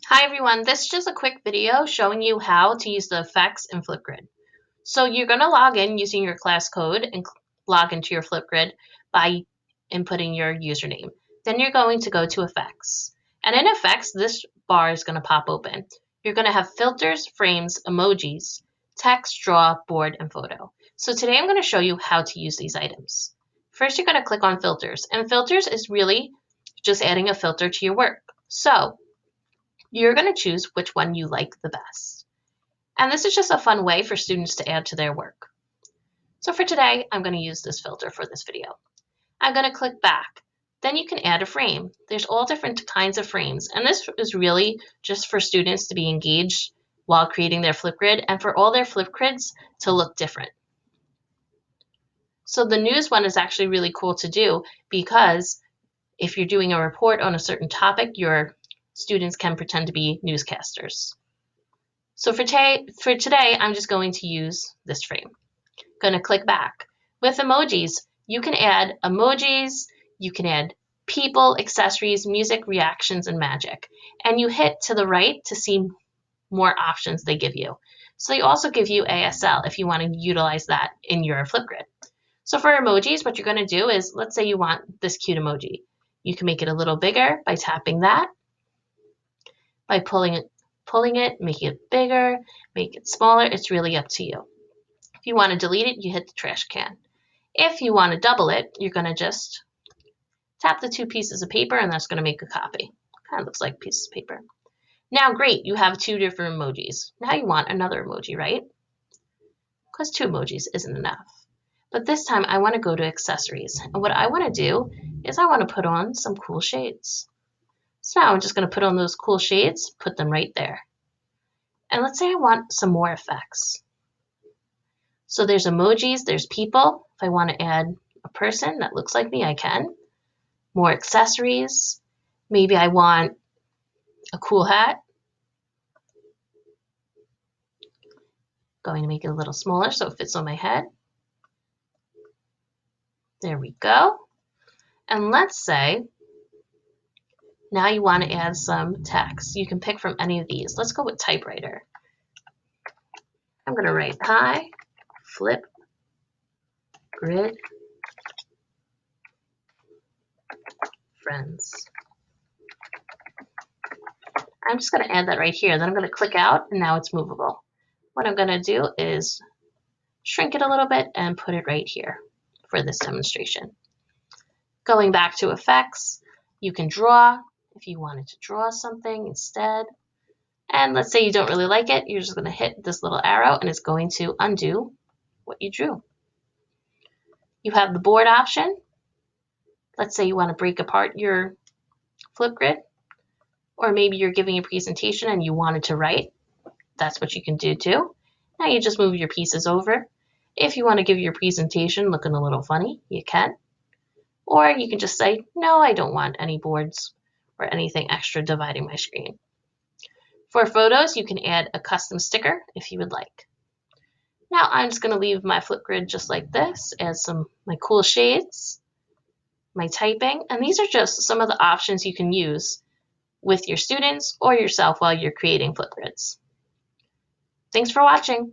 Hi everyone, this is just a quick video showing you how to use the effects in Flipgrid. So you're going to log in using your class code and log into your Flipgrid by inputting your username. Then you're going to go to effects. And in effects, this bar is going to pop open. You're going to have filters, frames, emojis, text, draw, board, and photo. So today I'm going to show you how to use these items. First, you're going to click on filters. And filters is really just adding a filter to your work. So you're going to choose which one you like the best. And this is just a fun way for students to add to their work. So for today, I'm going to use this filter for this video. I'm going to click back. Then you can add a frame. There's all different kinds of frames, and this is really just for students to be engaged while creating their Flipgrid and for all their Flipgrids to look different. So the news one is actually really cool to do because if you're doing a report on a certain topic, your students can pretend to be newscasters. So for today, I'm just going to use this frame. Going to click back. With emojis, you can add emojis, you can add people, accessories, music, reactions, and magic. And you hit to the right to see more options they give you. So they also give you ASL if you want to utilize that in your Flipgrid. So for emojis, what you're going to do is, let's say you want this cute emoji. You can make it a little bigger by tapping that, by pulling it, making it bigger, make it smaller. It's really up to you. If you want to delete it, you hit the trash can. If you want to double it, you're going to just tap the two pieces of paper and that's going to make a copy. Kind of looks like pieces of paper. Now, great, you have two different emojis. Now you want another emoji, right? Because two emojis isn't enough. But this time I want to go to accessories. And what I want to do is I want to put on some cool shades. So now I'm just going to put on those cool shades, put them right there. And let's say I want some more effects. So there's emojis, there's people. If I want to add a person that looks like me, I can. More accessories. Maybe I want a cool hat. Going to make it a little smaller so it fits on my head. There we go. And let's say now you want to add some text. You can pick from any of these. Let's go with typewriter. I'm going to write, hi, Flipgrid friends. I'm just going to add that right here. Then I'm going to click out and now it's movable. What I'm going to do is shrink it a little bit and put it right here for this demonstration. Going back to effects, you can draw if you wanted to draw something instead. And let's say you don't really like it, you're just going to hit this little arrow and it's going to undo what you drew. You have the board option. Let's say you want to break apart your Flipgrid, or maybe you're giving a presentation and you wanted to write. That's what you can do too. Now you just move your pieces over. If you want to give your presentation looking a little funny, you can. Or you can just say, no, I don't want any boards or anything extra dividing my screen. For photos, you can add a custom sticker if you would like. Now I'm just going to leave my Flipgrid just like this, add my cool shades, my typing, and these are just some of the options you can use with your students or yourself while you're creating Flipgrids. Thanks for watching.